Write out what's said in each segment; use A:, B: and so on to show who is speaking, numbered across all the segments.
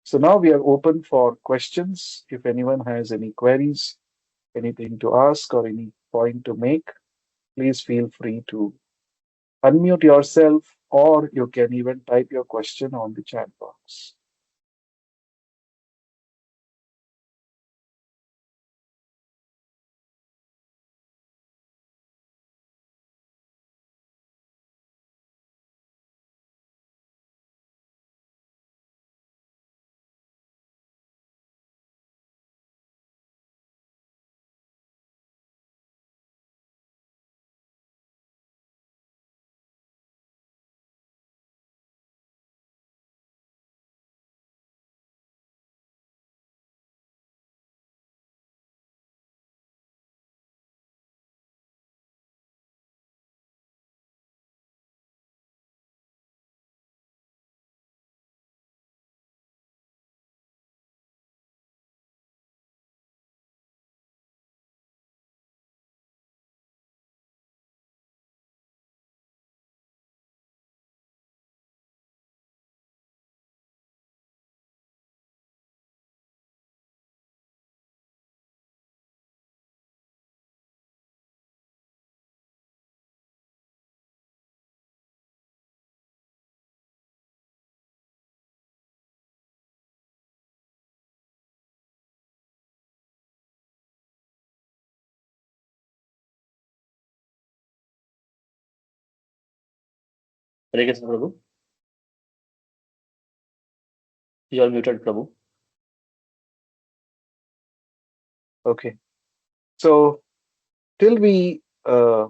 A: So now we are open for questions. If anyone has any queries, anything to ask, or any point to make, please feel free to unmute yourself, or you can even type your question on the chat box.
B: Hare Krishna, Prabhu. You are muted, Prabhu.
A: Okay. So till we uh,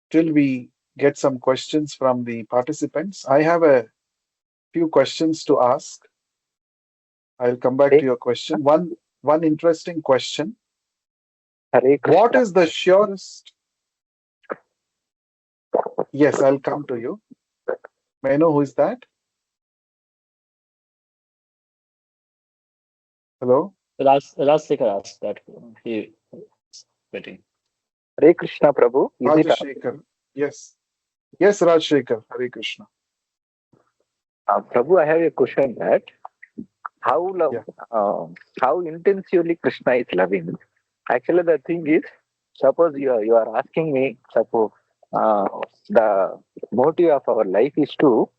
A: till we get some questions from the participants, I have a few questions to ask. I'll come back
C: Hare
A: to your question. One interesting question.
C: Hare
A: What
C: Krishna.
A: is the surest? Yes, I'll come to you. May I know who is that? Hello?
B: Raj Sekhar asked that. He is waiting.
C: Hare Krishna, Prabhu. Is it
A: Rajashekar. Yes. Yes, Rajashekar. Hare Krishna.
C: Prabhu? I have a question that how love,
A: Yeah.
C: how intensively Krishna is loving. Actually, the thing is, suppose you are asking me, suppose uh, the motive of our life is to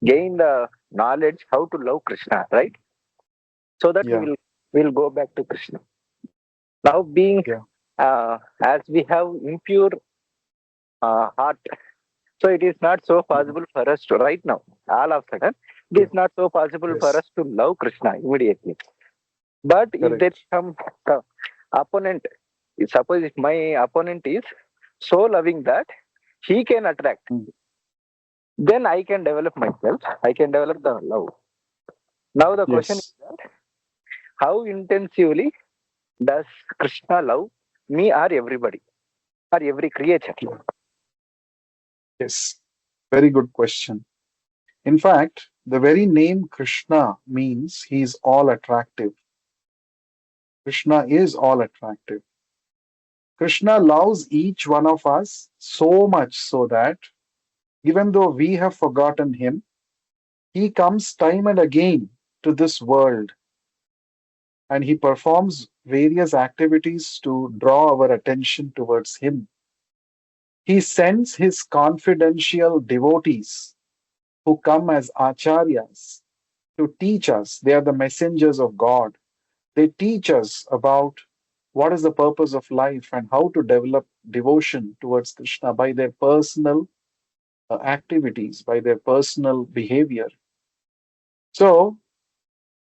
C: gain the knowledge how to love Krishna, right? So that we
A: Yeah.
C: will go back to Krishna. Now, being
A: Yeah.
C: as we have impure heart, so it is not so
A: Mhm.
C: possible for us to right now. All of a sudden, it is
A: Yeah.
C: not so possible for
A: Yes.
C: us to love Krishna immediately. But if there
A: Correct.
C: is some opponent, suppose if my opponent is so loving that he can attract,
A: Mm.
C: then I can develop myself. I can develop the love. Now the question is
A: Yes.
C: that how intensively does Krishna love me or everybody or every creature?
A: Yeah. Yes. Very good question. In fact, the very name Krishna means he's all attractive. Krishna is all attractive. Krishna loves each one of us so much so that even though we have forgotten him, he comes time and again to this world and he performs various activities to draw our attention towards him. He sends his confidential devotees who come as acharyas to teach us. They are the messengers of God. They teach us about what is the purpose of life and how to develop devotion towards Krishna by their personal activities, by their personal behavior. So,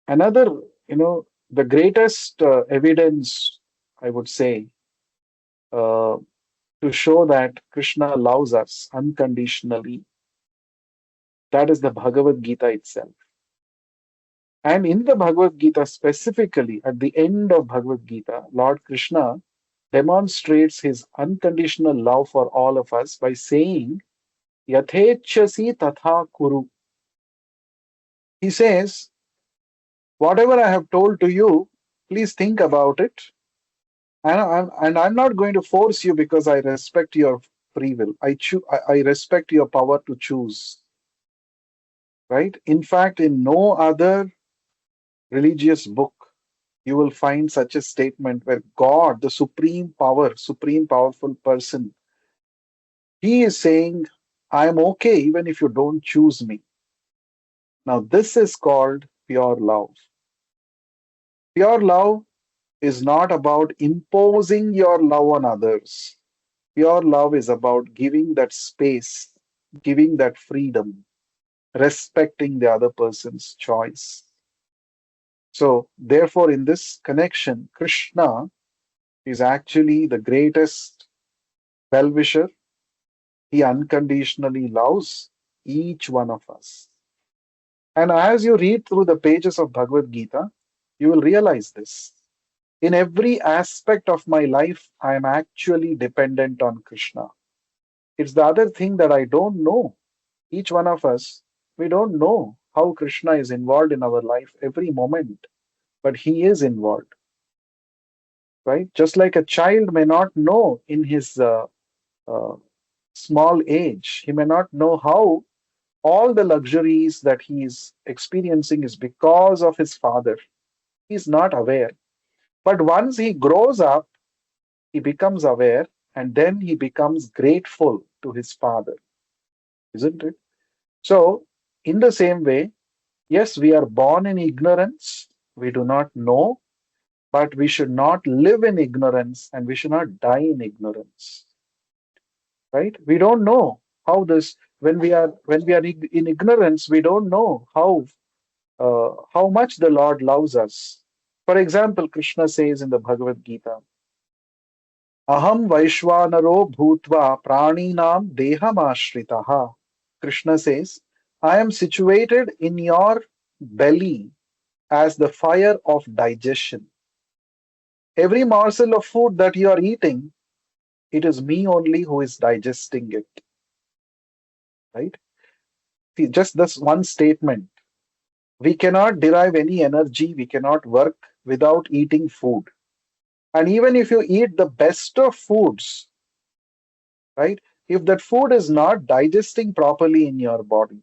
A: another, the greatest evidence, I would say, uh, to show that Krishna loves us unconditionally, that is the Bhagavad Gita itself. And in the Bhagavad Gita, specifically at the end of Bhagavad Gita, Lord Krishna demonstrates his unconditional love for all of us by saying, Yathechasi tatha kuru. He says, whatever I have told to you, please think about it. And I'm not going to force you because I respect your free will. I respect your power to choose. right? In fact, in no other religious book you will find such a statement where God, the supreme power, supreme powerful person, he is saying, I'm okay even if you don't choose me. Now, this is called pure love. Pure love is not about imposing your love on others. Pure love is about giving that space, giving that freedom, respecting the other person's choice. So, therefore, in this connection, Krishna is actually the greatest well wisher. He unconditionally loves each one of us. And as you read through the pages of Bhagavad Gita, you will realize this. In every aspect of my life, I am actually dependent on Krishna. It's the other thing that I don't know. Each one of us, we don't know how Krishna is involved in our life every moment, but he is involved, right? Just like a child may not know in his uh, small age, he may not know how all the luxuries that he is experiencing is because of his father. He's not aware. But once he grows up, he becomes aware and then he becomes grateful to his father, isn't it? So, in the same way, yes, we are born in ignorance. We do not know, but we should not live in ignorance and we should not die in ignorance, right? We don't know how this, when we are in ignorance, we don't know how much the Lord loves us. For example, Krishna says in the Bhagavad Gita, Aham Vaishwanaro Bhutva Praninam Dehamashritah. Krishna says, I am situated in your belly as the fire of digestion. Every morsel of food that you are eating, it is me only who is digesting it, right? See, just this one statement. We cannot derive any energy, we cannot work without eating food. And even if you eat the best of foods, right? If that food is not digesting properly in your body,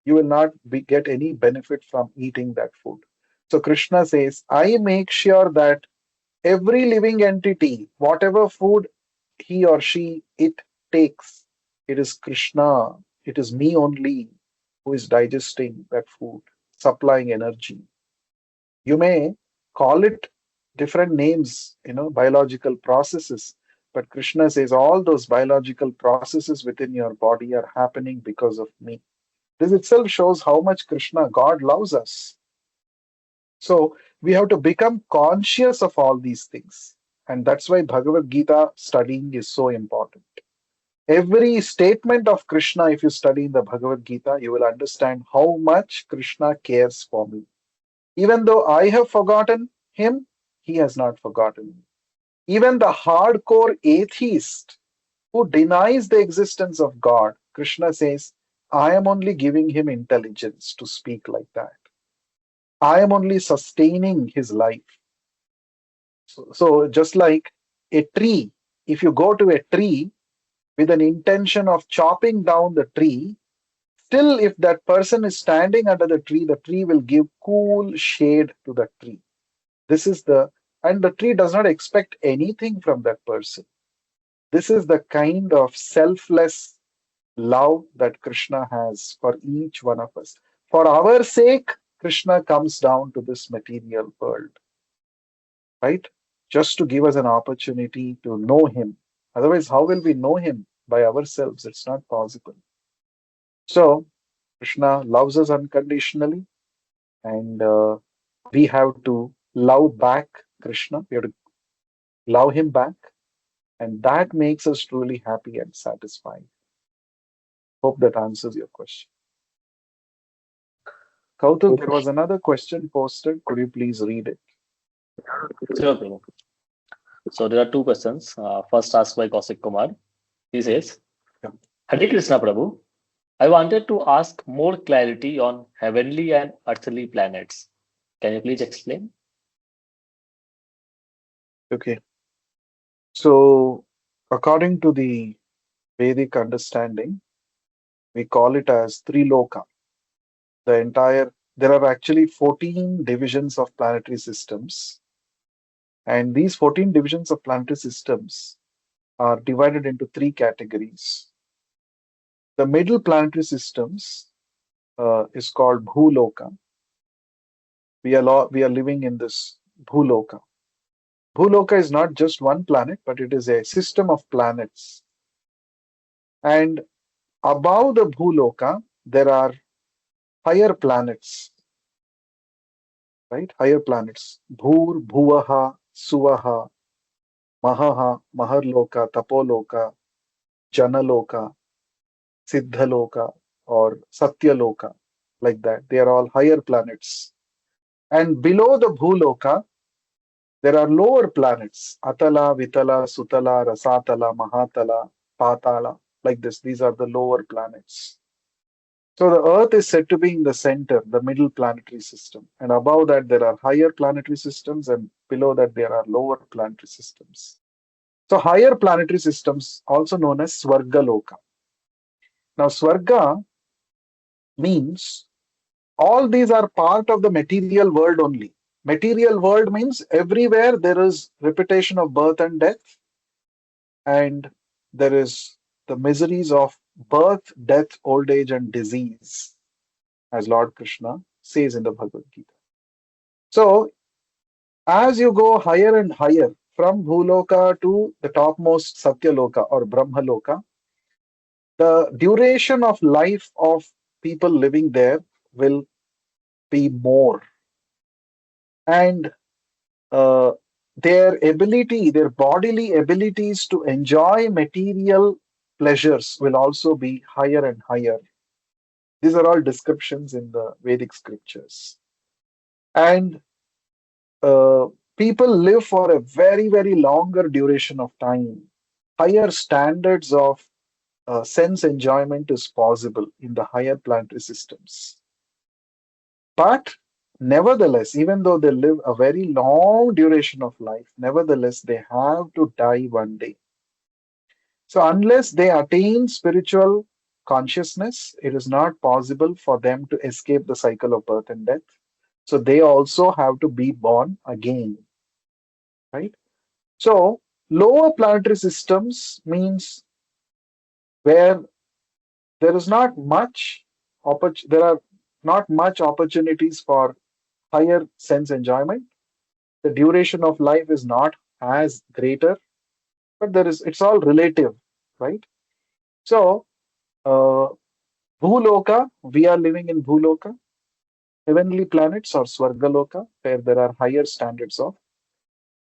A: you will not get any benefit from eating that food. So Krishna says, I make sure that every living entity, whatever food he or she it takes, it is Krishna, it is me only who is digesting that food, supplying energy. You may call it different names, biological processes, but Krishna says all those biological processes within your body are happening because of me. This itself shows how much Krishna, God, loves us. So we have to become conscious of all these things. And that's why Bhagavad Gita studying is so important. Every statement of Krishna, if you study in the Bhagavad Gita, you will understand how much Krishna cares for me. Even though I have forgotten him, he has not forgotten me. Even the hardcore atheist who denies the existence of God, Krishna says, I am only giving him intelligence to speak like that. I am only sustaining his life. So just like a tree, if you go to a tree with an intention of chopping down the tree, still, if that person is standing under the tree will give cool shade to the tree. This is and the tree does not expect anything from that person. This is the kind of selfless love that Krishna has for each one of us. For our sake, Krishna comes down to this material world, right? Just to give us an opportunity to know him. Otherwise, how will we know him by ourselves? It's not possible. So, Krishna loves us unconditionally, and we have to love back Krishna. We have to love him back, and that makes us truly happy and satisfied. Hope that answers your question. Kautuk, there was another question posted. Could you please read it?
B: Sure, Prabhu. So there are two questions. First asked by Kaushik Kumar. He says,
A: Yeah.
B: Hare Krishna Prabhu, I wanted to ask more clarity on heavenly and earthly planets. Can you please explain?
A: Okay. So, according to the Vedic understanding, we call it as Triloka. There are actually 14 divisions of planetary systems, and these 14 divisions of planetary systems are divided into three categories. The middle planetary systems is called Bhuloka. We are living in this Bhuloka. Bhuloka is not just one planet, but it is a system of planets. And above the Bhuloka, there are higher planets, right? Higher planets. Bhur, Bhuvaha, Suvaha, Mahaha, Maharloka, Tapoloka, Janaloka, Siddhaloka, or Satyaloka, like that. They are all higher planets. And below the Bhuloka, there are lower planets, Atala, Vitala, Sutala, Rasatala, Mahatala, Patala, like this. These are the lower planets. So the Earth is said to be in the center, the middle planetary system. And above that, there are higher planetary systems, and below that, there are lower planetary systems. So higher planetary systems, also known as Swargaloka. Now, Swarga means all these are part of the material world only. Material world means everywhere there is repetition of birth and death, and there is the miseries of birth, death, old age, and disease, as Lord Krishna says in the Bhagavad Gita. So, as you go higher and higher from Bhuloka to the topmost Satyaloka or Brahmaloka, the duration of life of people living there will be more. And uh, their bodily abilities to enjoy material pleasures will also be higher and higher. These are all descriptions in the Vedic scriptures. And uh, people live for a very, very longer duration of time. Higher standards of sense enjoyment is possible in the higher planetary systems. But nevertheless, even though they live a very long duration of life, nevertheless, they have to die one day. So, unless they attain spiritual consciousness, it is not possible for them to escape the cycle of birth and death. So, they also have to be born again, right? So, lower planetary systems means where there is not much there are not much opportunities for higher sense enjoyment. The duration of life is not as greater, but it's all relative, right? So, uh, Bhuloka, we are living in Bhuloka, heavenly planets or Swargaloka, where there are higher standards of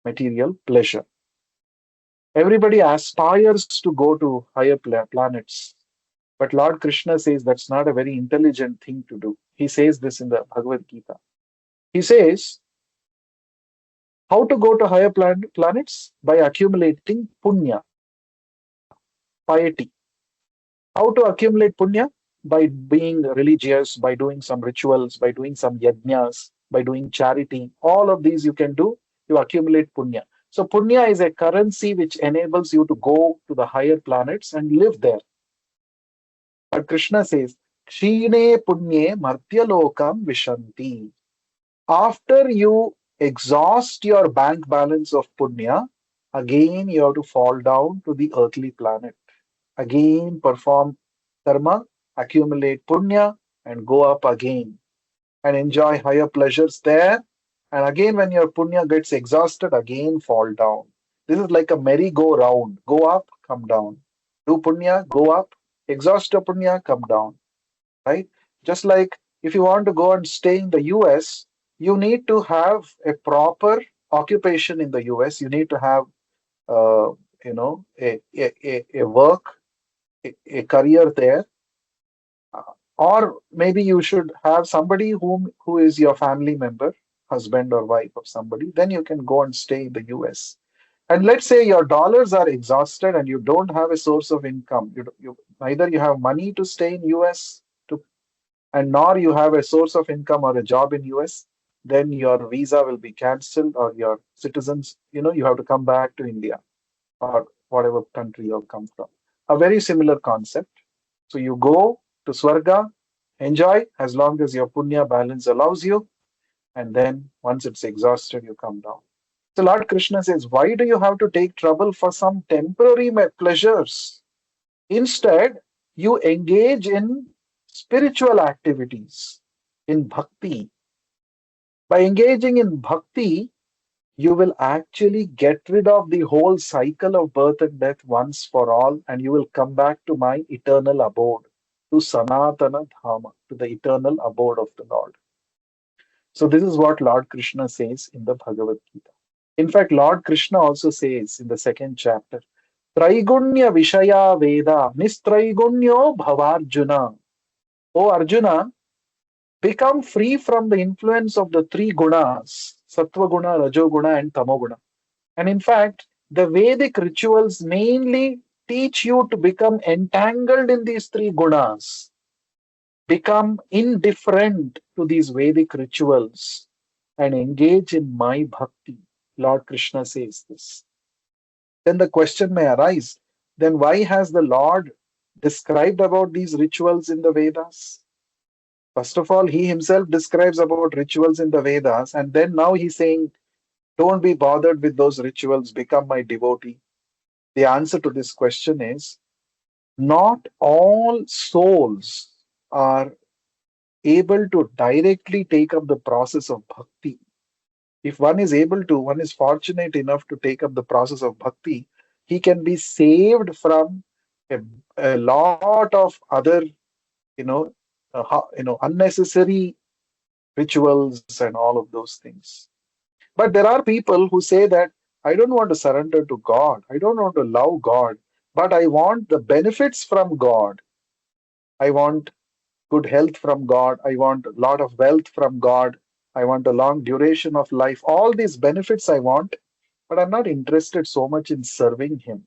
A: material pleasure. Everybody aspires to go to higher planets, but Lord Krishna says that's not a very intelligent thing to do. He says this in the Bhagavad Gita. He says, how to go to higher planets? By accumulating punya, piety. How to accumulate punya? By being religious, by doing some rituals, by doing some yajnas, by doing charity. All of these you can do to accumulate punya. So, punya is a currency which enables you to go to the higher planets and live there. But Krishna says, Kshine punye martyalokam vishanti. After you exhaust your bank balance of punya, again you have to fall down to the earthly planet. Again perform karma, accumulate punya, and go up again and enjoy higher pleasures there. And again, when your punya gets exhausted, again fall down. This is like a merry-go-round. Go up, come down. Do punya, go up. Exhaust your punya, come down. Right? Just like if you want to go and stay in the US, you need to have a proper occupation in the US. You need to have, uh, a work, a career there, or maybe you should have somebody who is your family member, husband or wife of somebody. Then you can go and stay in the US. And let's say your dollars are exhausted and you don't have a source of income. You neither you have money to stay in US to, and nor you have a source of income or a job in US. Then your visa will be cancelled, or your citizens, you have to come back to India or whatever country you have come from. A very similar concept. So you go to Swarga, Enjoy as long as your punya balance allows you, and then once it's exhausted, you come down. So Lord Krishna says, why do you have to take trouble for some temporary pleasures? Instead, you engage in spiritual activities, in bhakti. By engaging in bhakti, you will actually get rid of the whole cycle of birth and death once for all, and you will come back to my eternal abode, to Sanatana Dhama, to the eternal abode of the Lord. So, this is what Lord Krishna says in the Bhagavad Gita. In fact, Lord Krishna also says in the second chapter, Traigunya Vishaya Veda Nistraigunya Bhavarjuna. O Arjuna, become free from the influence of the three gunas, Sattva Guna, Rajo Guna, and Tamo Guna. And in fact, the Vedic rituals mainly teach you to become entangled in these three gunas, become indifferent to these Vedic rituals, and engage in my bhakti. Lord Krishna says this. Then the question may arise, then why has the Lord described about these rituals in the Vedas? First of all, he himself describes about rituals in the Vedas, and then now he's saying, don't be bothered with those rituals, become my devotee. The answer to this question is not all souls are able to directly take up the process of bhakti. If one is able to, one is fortunate enough to take up the process of bhakti, he can be saved from a, a lot of other, you know, unnecessary rituals and all of those things. But there are people who say that I don't want to surrender to God, I don't want to love God, but I want the benefits from God. I want good health from God. I want a lot of wealth from God. I want a long duration of life. All these benefits I want, but I'm not interested so much in serving Him.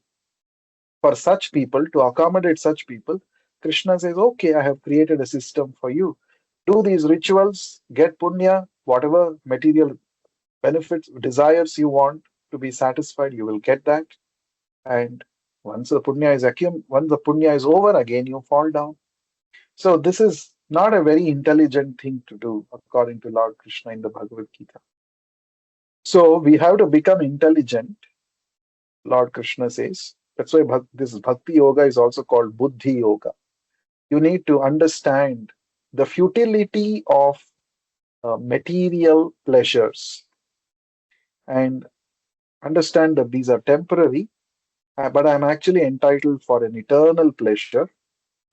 A: For such people, to accommodate such people, Krishna says, okay, I have created a system for you. Do these rituals, get punya, whatever material benefits, desires you want to be satisfied, you will get that. And once the punya is over, again you fall down. So this is not a very intelligent thing to do, according to Lord Krishna in the Bhagavad Gita. So we have to become intelligent, Lord Krishna says. That's why this Bhakti Yoga is also called Buddhi Yoga. You need to understand the futility of material pleasures and understand that these are temporary, but I'm actually entitled for an eternal pleasure,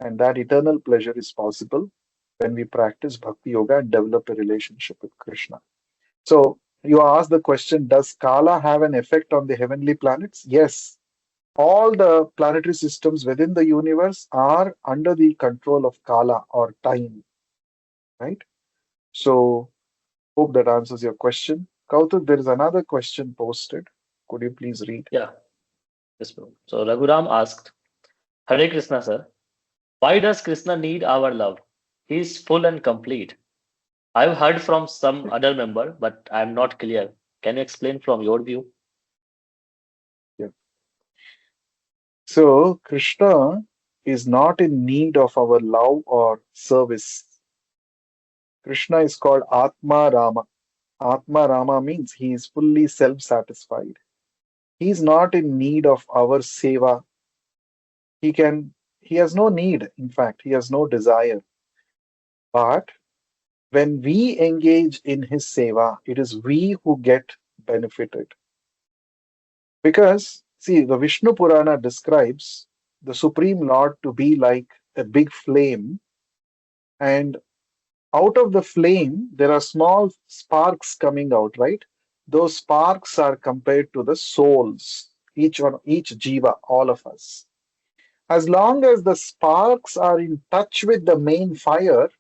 A: and that eternal pleasure is possible when we practice Bhakti Yoga and develop a relationship with Krishna. So you ask the question, does Kala have an effect on the heavenly planets? Yes. All the planetary systems within the universe are under the control of Kala or time, right? So hope that answers your question. Kautuk, there is another question posted. Could you please read?
B: Yeah, yes, bro. So Raghuram asked, Hare Krishna, sir. Why does Krishna need our love? He is full and complete. I've heard from some other member, but I'm not clear. Can you explain from your view?
A: Yeah. So Krishna is not in need of our love or service. Krishna is called Atma Rama. Atma Rama means he is fully self satisfied. He is not in need of our seva. He has no need, in fact, he has no desire. But when we engage in his seva, it is we who get benefited. Because, see, the Vishnu Purana describes the Supreme Lord to be like a big flame, and out of the flame, there are small sparks coming out, right? Those sparks are compared to the souls, each one, each jiva, all of us. As long as the sparks are in touch with the main fire,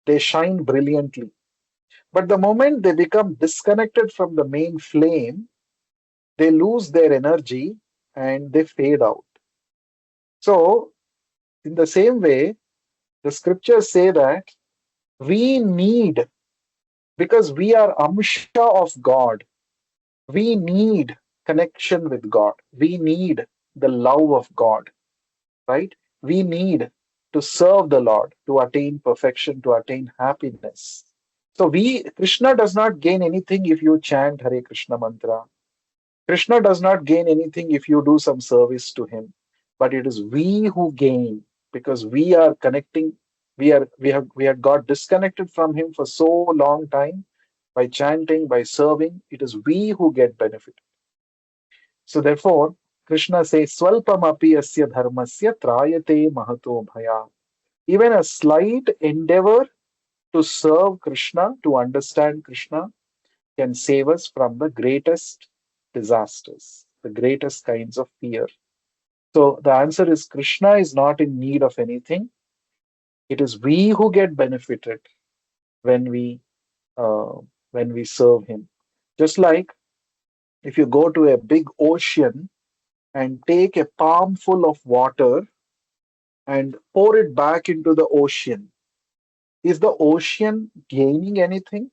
A: they shine brilliantly. But the moment they become disconnected from the main flame, they lose their energy and they fade out. So, in the same way, the scriptures say that we need, because we are amsha of God, we need connection with God. We need the love of God, right? We need to serve the Lord, to attain perfection, to attain happiness. So Krishna does not gain anything if you chant Hare Krishna mantra. Krishna does not gain anything if you do some service to him, but it is we who gain because we are connecting. We have got disconnected from him for so long time by chanting, by serving. It is we who get benefit. So therefore, Krishna says, "Swalpamapi asya dharmasya trayate mahato bhaya." Even a slight endeavor to serve Krishna, to understand Krishna, can save us from the greatest disasters, the greatest kinds of fear. So the answer is Krishna is not in need of anything. It is we who get benefited when uh, we serve him. Just like if you go to a big ocean and take a palmful of water and pour it back into the ocean, is the ocean gaining anything?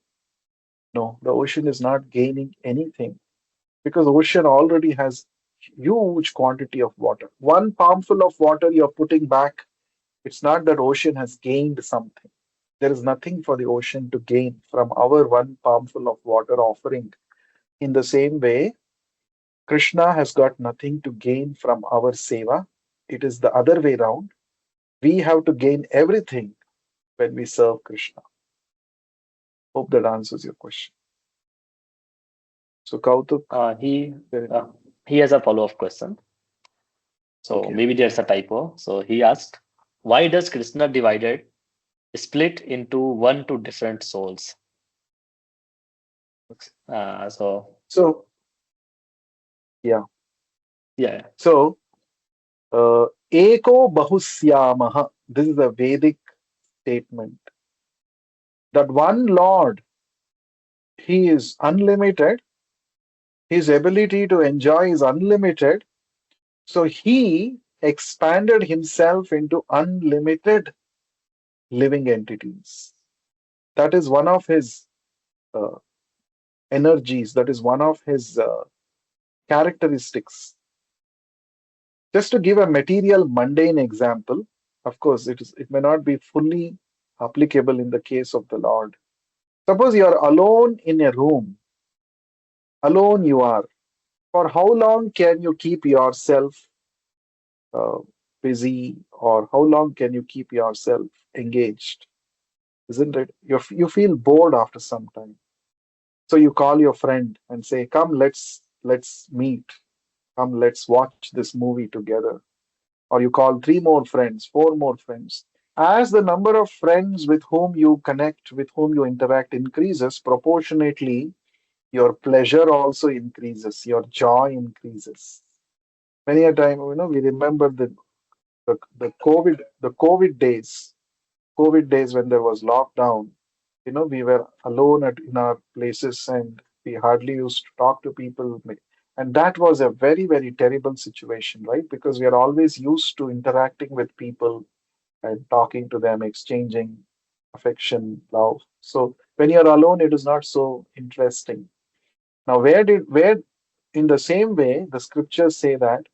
A: No, the ocean is not gaining anything because ocean already has huge quantity of water. One palmful of water you're putting back, it's not that ocean has gained something. There is nothing for the ocean to gain from our one palmful of water offering. In the same way, Krishna has got nothing to gain from our seva. It is the other way round. We have to gain everything when we serve Krishna. Hope that answers your question. So, Kautuk,
B: Uh, he
A: very-
B: uh, he has a follow-up question. So
A: okay.
B: maybe there's a typo. So he asked, why does Krishna divided split into one to different souls? So
A: So, yeah.
B: yeah.
A: So, Eko Bahusyamaha. This is a Vedic statement that one Lord, he is unlimited, his ability to enjoy is unlimited. So, he expanded himself into unlimited living entities. That is one of his uh, energies, that is one of his characteristics. Just to give a material mundane example, of course, it may not be fully applicable in the case of the Lord. Suppose you are alone in a room, alone you are. For how long can you keep yourself uh, busy, or how long can you keep yourself engaged? Isn't it? You feel bored after some time. So you call your friend and say, "Come, let's meet. Come, let's watch this movie together." Or you call three more friends, four more friends. As the number of friends with whom you connect, with whom you interact increases, proportionately, your pleasure also increases, your joy increases. Many a time, we remember the COVID days when there was lockdown. We were alone in our places and we hardly used to talk to people. And that was a very, very terrible situation, right? Because we are always used to interacting with people and talking to them, exchanging affection, love. So when you're alone, it is not so interesting. Now, where in the same way, the scriptures say that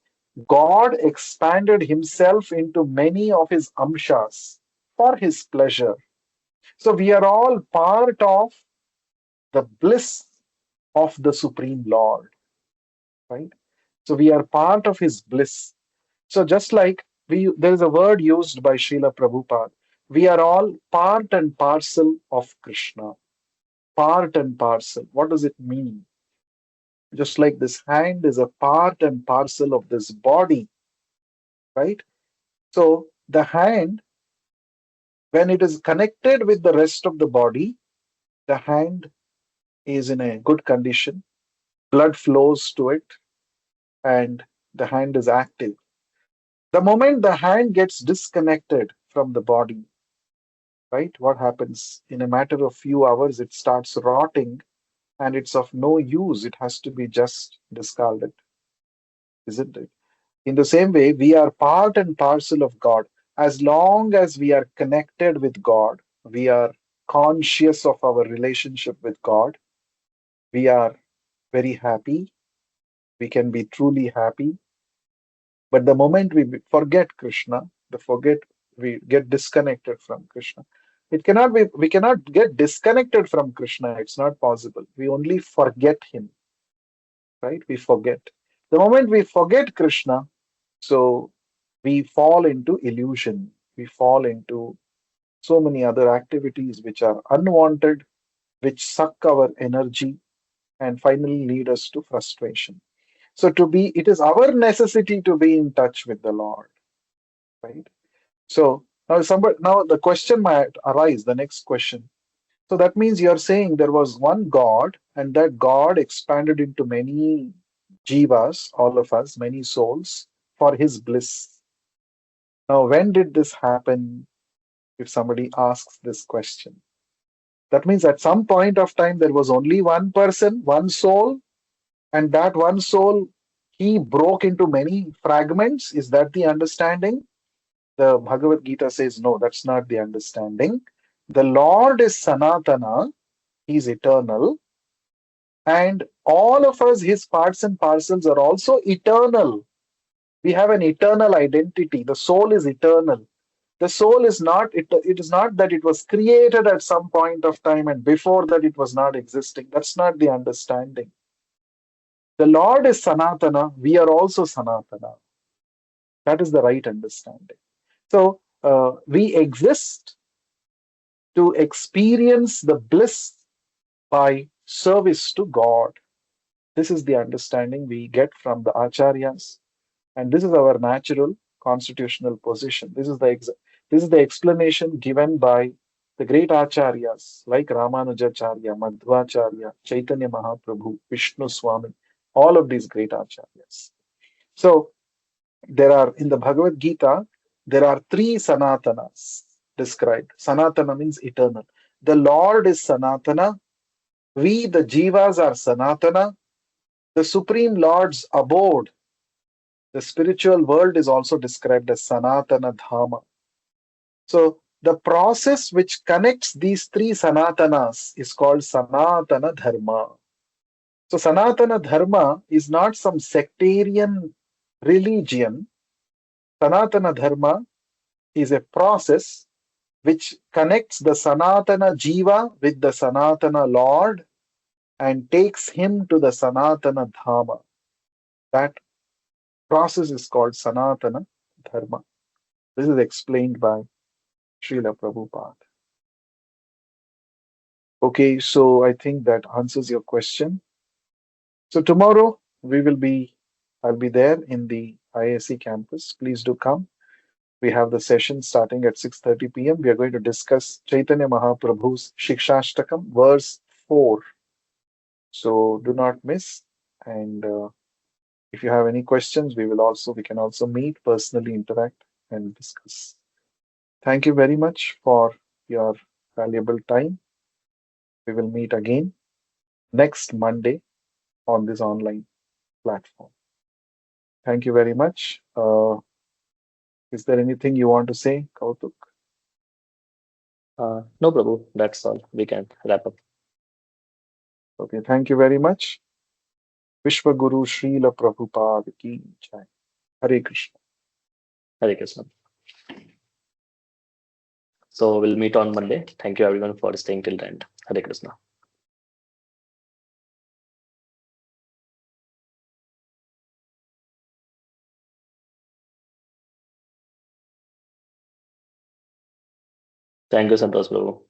A: God expanded himself into many of his amshas for his pleasure. So we are all part of the bliss of the Supreme Lord, right? So we are part of his bliss. So just like there is a word used by Srila Prabhupada, we are all part and parcel of Krishna. Part and parcel. What does it mean? Just like this hand is a part and parcel of this body, right? So the hand, when it is connected with the rest of the body, the hand is in a good condition. Blood flows to it, and the hand is active. The moment the hand gets disconnected from the body, right, what happens? In a matter of few hours, it starts rotting and it's of no use. It has to be just discarded, isn't it? In the same way, we are part and parcel of God. As long as we are connected with God, we are conscious of our relationship with God, we are very happy. We can be truly happy. But the moment we forget Krishna, we get disconnected from Krishna. It cannot be, we cannot get disconnected from Krishna. It's not possible. We only forget him, right? We forget. The moment we forget Krishna, so we fall into illusion. We fall into so many other activities which are unwanted, which suck our energy and finally lead us to frustration. So it is our necessity to be in touch with the Lord, right? So now the question might arise, the next question. So that means you're saying there was one God, and that God expanded into many jivas, all of us, many souls, for his bliss. Now, when did this happen? If somebody asks this question, that means at some point of time there was only one person, one soul, and that one soul he broke into many fragments. Is that the understanding? The Bhagavad Gita says, no, that's not the understanding. The Lord is Sanatana, He's eternal, and all of us, His parts and parcels, are also eternal. We have an eternal identity. The soul is eternal. The soul is not, it is not that it was created at some point of time and before that it was not existing. That's not the understanding. The Lord is Sanatana, we are also Sanatana. That is the right understanding. So we exist to experience the bliss by service to God. This is the understanding we get from the acharyas, and this is our natural constitutional position. This is the explanation given by the great acharyas like Ramanujacharya, Madhvacharya, Chaitanya Mahaprabhu, Vishnu Swami, all of these great acharyas. So there are in the Bhagavad Gita, there are three Sanatanas described. Sanatana means eternal. The Lord is Sanatana. We, the Jivas, are Sanatana. The Supreme Lord's abode, the spiritual world, is also described as Sanatana Dhamma. So the process which connects these three Sanatanas is called Sanatana Dharma. So Sanatana Dharma is not some sectarian religion. Sanatana Dharma is a process which connects the Sanatana Jiva with the Sanatana Lord and takes him to the Sanatana Dhamma. That process is called Sanatana Dharma. This is explained by Srila Prabhupada. Okay, so I think that answers your question. So tomorrow I'll be there in the ISC campus. Please do come. We have the session starting at 6:30 p.m. We are going to discuss Chaitanya Mahaprabhu's Shikshashtakam, verse 4. So do not miss. And if you have any questions, we can also meet, personally interact, and discuss. Thank you very much for your valuable time. We will meet again next Monday on this online platform. Thank you very much. Is there anything you want to say, Kautuk?
B: No, Prabhu, that's all. We can wrap up.
A: Okay, thank you very much. Vishwa Guru Srila Prabhupada ki jai. Hare Krishna.
B: Hare Krishna. So we'll meet on Monday. Thank you everyone for staying till the end. Hare Krishna. Thank you, Santosh Prabhu.